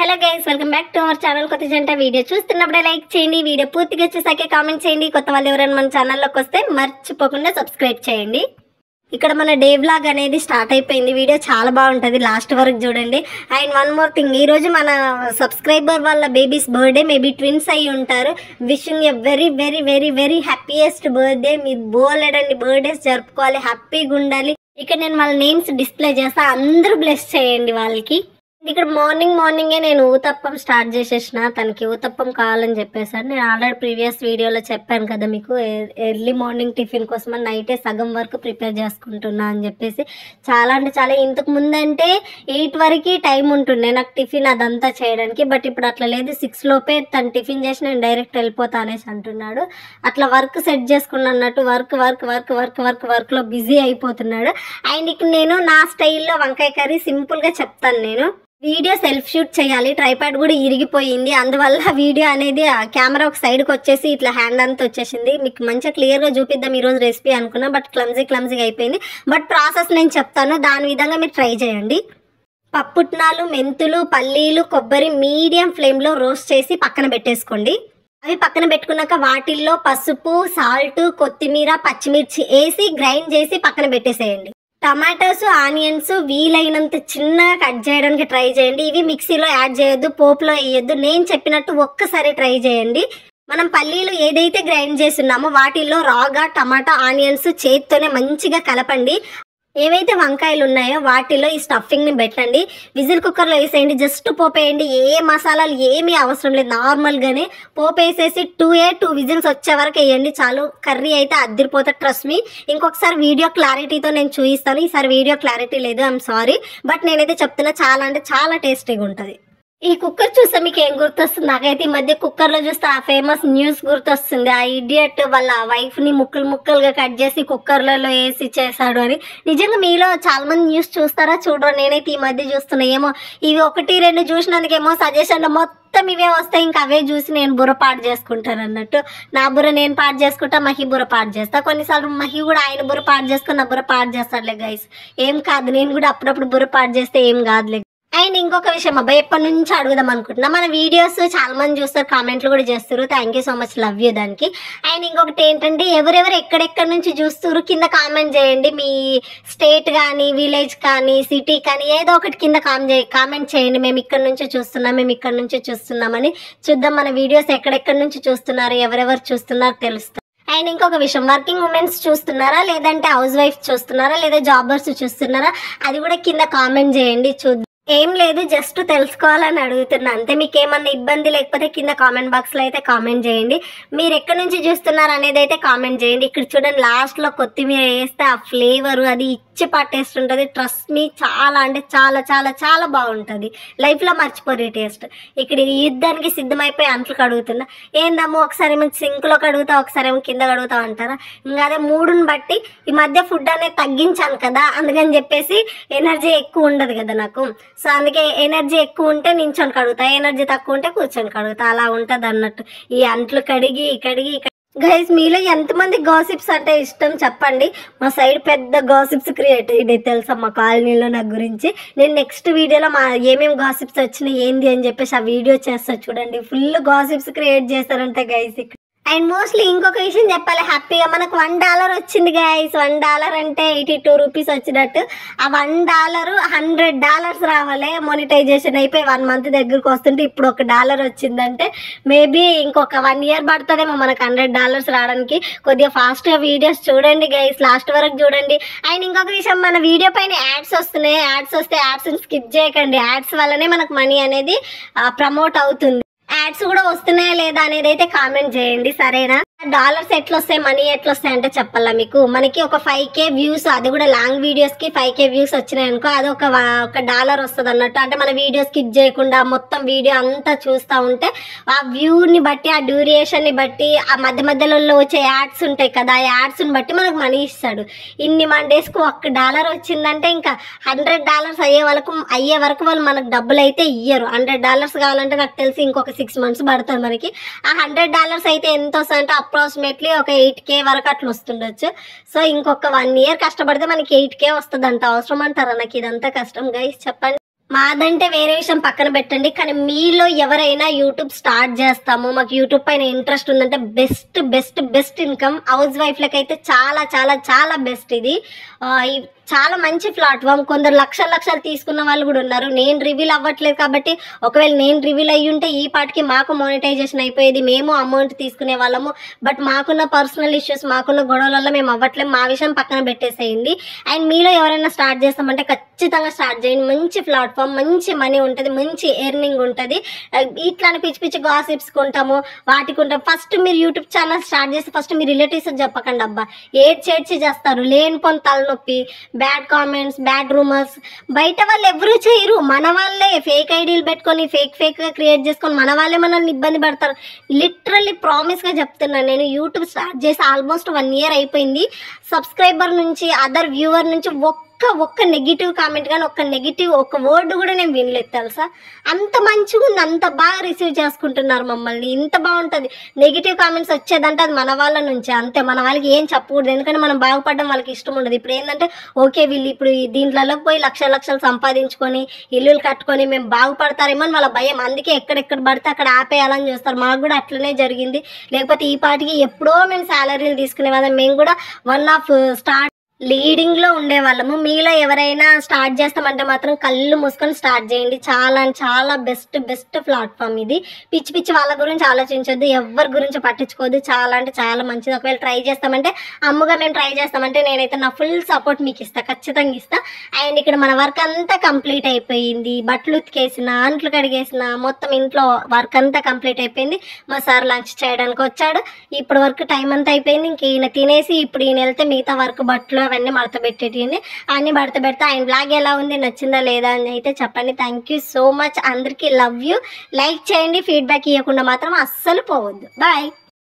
Hello guys, welcome back to our channel. కొత్త జంట video చూస్తున్నప్పుడే like చేయండి, వీడియో పూర్తిగా చూసాకే కామెంట్ చేయండి. కొత్త వాళ్ళు ఎవరైనా మన ఛానల్లోకి వస్తే మర్చిపోకుండా సబ్స్క్రైబ్ చేయండి. ఇక్కడ మన డే వ్లాగ్ అనేది స్టార్ట్ అయిపోయింది. వీడియో చాలా బాగుంటుంది, లాస్ట్ వరకు చూడండి. అండ్ వన్ మోర్ థింగ్, ఈరోజు మన సబ్స్క్రైబర్ వాళ్ళ బేబీస్ బర్త్డే, మేబీ ట్విన్స్ అయ్యి ఉంటారు. Wishing a very very very very happiest birthday. మీరు బోలెడండి బర్త్డేస్ జరుపుకోవాలి, హ్యాపీగా ఉండాలి. ఇక్కడ నేను వాళ్ళ నేమ్స్ డిస్ప్లే చేస్తా, అందరూ బ్లెస్ చేయండి వాళ్ళకి. ఇక్కడ మార్నింగే నేను ఊతప్పం స్టార్ట్ చేసేసిన. తనకి ఊతప్పం కావాలని చెప్పేసాను. నేను ఆల్రెడీ ప్రీవియస్ వీడియోలో చెప్పాను కదా మీకు, ఎర్లీ మార్నింగ్ టిఫిన్ కోసం నైటే సగం వరకు ప్రిపేర్ చేసుకుంటున్నా అని చెప్పేసి. చాలా అంటే చాలా, ఇంతకు ముందంటే 8 వరకు టైం ఉంటుండే నాకు టిఫిన్ అదంతా చేయడానికి. బట్ ఇప్పుడు అట్లా లేదు, 6 లోపే తను టిఫిన్ చేసి నేను డైరెక్ట్ వెళ్ళిపోతా అనేసి అంటున్నాడు. అట్లా వర్క్ సెట్ చేసుకున్నా అన్నట్టు వర్క్లో బిజీ అయిపోతున్నాడు. అండ్ ఇక్కడ నేను నా స్టైల్లో వంకాయ కర్రీ సింపుల్గా చెప్తాను. నేను వీడియో సెల్ఫ్ షూట్ చేయాలి, ట్రైపాడ్ కూడా ఇరిగిపోయింది. అందువల్ల వీడియో అనేది కెమెరా ఒక సైడ్కి వచ్చేసి ఇట్లా హ్యాండ్ అంతా వచ్చేసింది. మీకు మంచిగా క్లియర్గా చూపిద్దాం ఈరోజు రెసిపీ అనుకున్నా, బట్ క్లమ్జీగా అయిపోయింది. బట్ ప్రాసెస్ నేను చెప్తాను, దాని విధంగా మీరు ట్రై చేయండి. పప్పుట్నాలు, మెంతులు, పల్లీలు, కొబ్బరి మీడియం ఫ్లేమ్లో రోస్ట్ చేసి పక్కన పెట్టేసుకోండి. అవి పక్కన పెట్టుకున్నాక వాటిల్లో పసుపు, సాల్ట్, కొత్తిమీర, పచ్చిమిర్చి వేసి గ్రైండ్ చేసి పక్కన పెట్టేసేయండి. టమాటాస్, ఆనియన్స్ వీలైనంత చిన్నగా కట్ చేయడానికి ట్రై చేయండి. ఇవి మిక్సీలో యాడ్ చేయొద్దు, పోపులో వేయొద్దు. నేను చెప్పినట్టు ఒక్కసారి ట్రై చేయండి. మనం పల్లీలు ఏదైతే గ్రైండ్ చేస్తున్నామో వాటిల్లో రాగా టమాటా, ఆనియన్స్ చేత్తోనే మంచిగా కలపండి. ఏవైతే వంకాయలు ఉన్నాయో వాటిలో ఈ స్టఫింగ్ని పెట్టండి. విజిల్ కుక్కర్లో వేసేయండి. జస్ట్ పోపు వేయండి, ఏ మసాలాలు ఏమీ అవసరం లేదు. నార్మల్గానే పోపు వేసేసి 2 విజిల్స్ వచ్చే వరకు వేయండి చాలు. కర్రీ అయితే అద్దరిపోతుంది, ట్రస్ట్ మీ. ఇంకొకసారి వీడియో క్లారిటీతో నేను చూపిస్తాను. ఈసారి వీడియో క్లారిటీ లేదు, ఐఎమ్ సారీ. బట్ నేనైతే చెప్తున్నా, చాలా అంటే చాలా టేస్టీగా ఉంటుంది. ఈ కుక్కర్ చూస్తే మీకు ఏం గుర్తొస్తుంది? నాకైతే ఈ మధ్య కుక్కర్లో చూస్తే ఆ ఫేమస్ న్యూస్ గుర్తొస్తుంది. ఆ ఇడియట్ వాళ్ళ వైఫ్ని ముక్కలుగా కట్ చేసి కుక్కర్లలో వేసి చేశాడు అని. నిజంగా మీలో చాలా మంది న్యూస్ చూస్తారా చూడరా? నేనైతే ఈ మధ్య చూస్తున్నా. ఏమో ఇవి 1-2 చూసినందుకేమో సజెషన్లో మొత్తం ఇవే వస్తాయి. ఇంకా అవే చూసి నేను బుర్ర పాటు చేసుకుంటాను అన్నట్టు. నా బుర్ర నేను పాటు చేసుకుంటా, మహి బుర్ర పాటు చేస్తా. కొన్నిసార్లు మహి కూడా ఆయన బుర్ర పాటు చేసుకుని నా బుర్ర పాటు చేస్తాడులే గైస్. ఏం కాదు, నేను కూడా అప్పుడప్పుడు బుర్ర పాటు చేస్తే ఏం కాదులే. అండ్ ఇంకొక విషయం, అబ్బాయి ఎప్పటి నుంచి అడుగుదాం అనుకుంటున్నా. మన వీడియోస్ చాలా మంది చూస్తారు, కామెంట్లు కూడా చేస్తారు. Thank you so much, love you దానికి. అండ్ ఇంకొకటి ఏంటంటే, ఎవరెవరు ఎక్కడెక్కడి నుంచి చూస్తారు కింద కామెంట్ చేయండి. మీ స్టేట్ కానీ, విలేజ్ కానీ, సిటీ కానీ ఏదో ఒకటి కింద కామెంట్ చేయండి. మేము ఇక్కడ నుంచి చూస్తున్నాం, మేము ఇక్కడ నుంచి చూస్తున్నామని. చూద్దాం మన వీడియోస్ ఎక్కడెక్కడి నుంచి చూస్తున్నారు, ఎవరెవరు చూస్తున్నారు తెలుస్తుంది. అండ్ ఇంకొక విషయం, వర్కింగ్ ఉమెన్స్ చూస్తున్నారా, లేదంటే హౌస్ వైఫ్ చూస్తున్నారా, లేదా జాబర్స్ చూస్తున్నారా, అది కూడా కింద కామెంట్ చేయండి. చూద్దాం. ఏం లేదు, జస్ట్ తెలుసుకోవాలని అడుగుతున్నా అంతే. మీకు ఏమన్నా ఇబ్బంది లేకపోతే కింద కామెంట్ బాక్స్లో అయితే కామెంట్ చేయండి. మీరు ఎక్కడి నుంచి చూస్తున్నారు అనేది అయితే కామెంట్ చేయండి. ఇక్కడ చూడండి, లాస్ట్లో కొత్తిమీర వేస్తే ఆ ఫ్లేవరు అది ఇచ్చి పట్టేస్ట్ ఉంటుంది. ట్రస్ట్ మీ, చాలా అంటే చాలా చాలా చాలా బాగుంటుంది. లైఫ్లో మర్చిపోరు ఈ టేస్ట్. ఇక్కడ యుద్ధానికి సిద్ధమైపోయి అంట్లు కడుగుతున్నా. ఏందమ్మో, ఒకసారి ఏమో సింక్లో కడుగుతా, ఒకసారి ఏమో కింద కడుగుతా అంటారా? ఇంకా అదే మూడుని బట్టి ఈ మధ్య ఫుడ్ అనేది తగ్గించాను కదా, అందుకని చెప్పేసి ఎనర్జీ ఎక్కువ ఉండదు కదా నాకు. సో అందుకే ఎనర్జీ ఎక్కువ ఉంటే నించొని కడుగుతా, ఎనర్జీ తక్కువ ఉంటే కూర్చొని కడుగుతా, అలా ఉంటుంది అన్నట్టు. ఈ అంట్లు కడిగి గైస్, మీలో ఎంతమంది గాసిప్స్ అంటే ఇష్టం చెప్పండి. మా సైడ్ పెద్ద గాసిప్స్ క్రియేట్ అయ్యాయి తెలుసా మా కాలనీలో నా గురించి. నేను నెక్స్ట్ వీడియోలో మా ఏమేమి గాసిప్స్ వచ్చినాయి ఏంది అని చెప్పేసి ఆ వీడియో చేస్తా చూడండి. ఫుల్ గాసిప్స్ క్రియేట్ చేస్తారంటే గైస్. అండ్ మోస్ట్లీ ఇంకొక విషయం చెప్పాలి, హ్యాపీగా మనకు $1 వచ్చింది గైస్. $1 అంటే 82 రూపీస్ వచ్చినట్టు. ఆ $1 $100 రావాలి. మోనిటైజేషన్ అయిపోయి 1 మంత్ దగ్గరకు వస్తుంటే ఇప్పుడు $1 వచ్చిందంటే మేబీ ఇంకొక 1 ఇయర్ పడుతుందేమో మనకు $100 రావడానికి. కొద్దిగా ఫాస్ట్గా వీడియోస్ చూడండి గైస్, లాస్ట్ వరకు చూడండి. అండ్ ఇంకొక విషయం, మన వీడియో పైన యాడ్స్ వస్తున్నాయి. యాడ్స్ వస్తే యాడ్స్ని స్కిప్ చేయకండి. యాడ్స్ వల్లనే మనకు మనీ అనేది ప్రమోట్ అవుతుంది. యాడ్స్ కూడా వస్తున్నాయా లేదా అనేది అయితే కామెంట్ చేయండి, సరేనా? డాలర్స్ ఎట్లా వస్తాయి, మనీ ఎట్లా వస్తాయి అంటే చెప్పాలా మీకు. మనకి ఒక 5K వ్యూస్, అది కూడా లాంగ్ వీడియోస్కి 5K వ్యూస్ వచ్చినాయి అనుకో, అది ఒక $1 వస్తుంది అన్నట్టు. అంటే మన వీడియో స్కిప్ చేయకుండా మొత్తం వీడియో అంతా చూస్తూ ఉంటే ఆ వ్యూని బట్టి, ఆ డ్యూరేషన్ని బట్టి, ఆ మధ్యలో వచ్చే యాడ్స్ ఉంటాయి కదా, ఆ యాడ్స్ని బట్టి మనకు మనీ ఇస్తాడు. ఇన్ని డేస్కు $1 వచ్చిందంటే ఇంకా $100 అయ్యే వరకు వాళ్ళు మనకు డబ్బులు అయితే ఇయ్యరు. $100 కావాలంటే నాకు తెలిసి ఇంకొక 6 months పడుతుంది మనకి. ఆ $100 అయితే ఎంత వస్తుందంటే అప్రాక్సిమేట్లీ ఒక 8K వరకు అట్లా వస్తుండొచ్చు. సో ఇంకొక 1 year కష్టపడితే మనకి 8K వస్తుందంట. అవసరం అంటారా నాకు ఇదంతా కష్టం గైస్, చెప్పండి. మాదంటే వేరే విషయం పక్కన పెట్టండి, కానీ మీలో ఎవరైనా యూట్యూబ్ స్టార్ట్ చేస్తాము, మాకు యూట్యూబ్ పైన ఇంట్రెస్ట్ ఉందంటే best best best income. House వైఫ్లకైతే చాలా చాలా చాలా బెస్ట్ ఇది. చాలా మంచి ప్లాట్ఫామ్. కొందరు లక్షలు లక్షలు తీసుకున్న వాళ్ళు కూడా ఉన్నారు. నేను రివీల్ అవ్వట్లేదు కాబట్టి, ఒకవేళ నేను రివీల్ అయ్యి ఉంటే ఈ పాటికి మాకు మానిటైజేషన్ అయిపోయేది, మేము అమౌంట్ తీసుకునే వాళ్ళము. బట్ మాకున్న పర్సనల్ ఇష్యూస్, మాకున్న గొడవల వల్ల మేము అవ్వట్లేదు. మా విషయం పక్కన పెట్టేసేయండి. అండ్ మీలో ఎవరైనా స్టార్ట్ చేస్తామంటే ఖచ్చితంగా స్టార్ట్ చేయండి. మంచి ప్లాట్ఫామ్, మంచి మనీ ఉంటుంది, మంచి ఎర్నింగ్ ఉంటుంది. ఇట్లాంటి పిచ్చి పిచ్చి గాసిప్స్ కొంటాము, వాటికి ఉంటాం. ఫస్ట్ మీరు యూట్యూబ్ ఛానల్ స్టార్ట్ చేస్తే ఫస్ట్ మీ రిలేటివ్స్ చెప్పకండి అబ్బా, ఏడ్చేడ్చి చేస్తారు. లేనిపోని తలనొప్పి, బ్యాడ్ కామెంట్స్, బ్యాడ్ రూమర్స్. బయట వాళ్ళు ఎవరూ చేయరు, మన వాళ్ళే ఫేక్ ఐడీలు పెట్టుకొని ఫేక్గా క్రియేట్ చేసుకొని మన వాళ్ళే మనల్ని ఇబ్బంది పడతారు. లిటరల్లీ ప్రామిస్గా చెప్తున్నాను. నేను యూట్యూబ్ స్టార్ట్ చేసి ఆల్మోస్ట్ 1 year అయిపోయింది. సబ్స్క్రైబర్ నుంచి, అదర్ వ్యూవర్ నుంచి ఒక్క నెగిటివ్ కామెంట్ కానీ, ఒక్క వర్డ్ కూడా నేను వినలేదు తెలుసా. అంత మంచిగా ఉంది, అంత బాగా రిసీవ్ చేసుకుంటున్నారు మమ్మల్ని, ఇంత బాగుంటుంది. నెగిటివ్ కామెంట్స్ వచ్చేదంటే అది మన వాళ్ళ నుంచే, అంతే. మన వాళ్ళకి ఏం చెప్పకూడదు, ఎందుకంటే మనం బాగుపడడం వాళ్ళకి ఇష్టం ఉండదు. ఇప్పుడు ఏంటంటే ఓకే వీళ్ళు ఇప్పుడు దీంట్లలో పోయి లక్షలు సంపాదించుకొని ఇల్లులు కట్టుకొని మేము బాగుపడతారేమో అని వాళ్ళ భయం. అందుకే ఎక్కడెక్కడ పడితే అక్కడ ఆపేయాలని చూస్తారు. మాకు కూడా అట్లనే జరిగింది. లేకపోతే ఈ పాటికి ఎప్పుడో మేము శాలరీలు తీసుకునే వాళ్ళం. మేము కూడా వన్ ఆఫ్ లీడింగ్లో ఉండేవాళ్ళము. మీలో ఎవరైనా స్టార్ట్ చేస్తామంటే మాత్రం కళ్ళు మూసుకొని స్టార్ట్ చేయండి. చాలా చాలా బెస్ట్ బెస్ట్ ప్లాట్ఫామ్ ఇది. పిచ్చి పిచ్చి వాళ్ళ గురించి ఆలోచించొద్దు, ఎవరి గురించి పట్టించుకోవద్దు. చాలా అంటే చాలా మంచిది. ఒకవేళ ట్రై చేస్తామంటే, అమ్ముగా మేము ట్రై చేస్తామంటే నేనైతే నా ఫుల్ సపోర్ట్ మీకు ఇస్తా, ఖచ్చితంగా ఇస్తా. అండ్ ఇక్కడ మన వర్క్ అంతా కంప్లీట్ అయిపోయింది. బట్టలు ఉతికేసిన, అంట్లు కడిగేసిన, మొత్తం ఇంట్లో వర్క్ అంతా కంప్లీట్ అయిపోయింది. మా సార్ లంచ్ చేయడానికి వచ్చాడు. ఇప్పుడు వర్క్ టైం అంతా అయిపోయింది. ఇంక ఈయన తినేసి ఇప్పుడు ఈయన వెళ్తే మిగతా వర్క్, బట్టలు అవన్నీ మడత పెట్టేటివి అన్ని మడత పెడతా. ఆయన బ్లాగ్ ఎలా ఉంది, నచ్చిందా లేదా అని అయితే చెప్పండి. Thank you so much. అందరికీ లవ్ యూ. లైక్ చేయండి. ఫీడ్బ్యాక్ ఇవ్వకుండా మాత్రం అస్సలు పోవద్దు. బాయ్.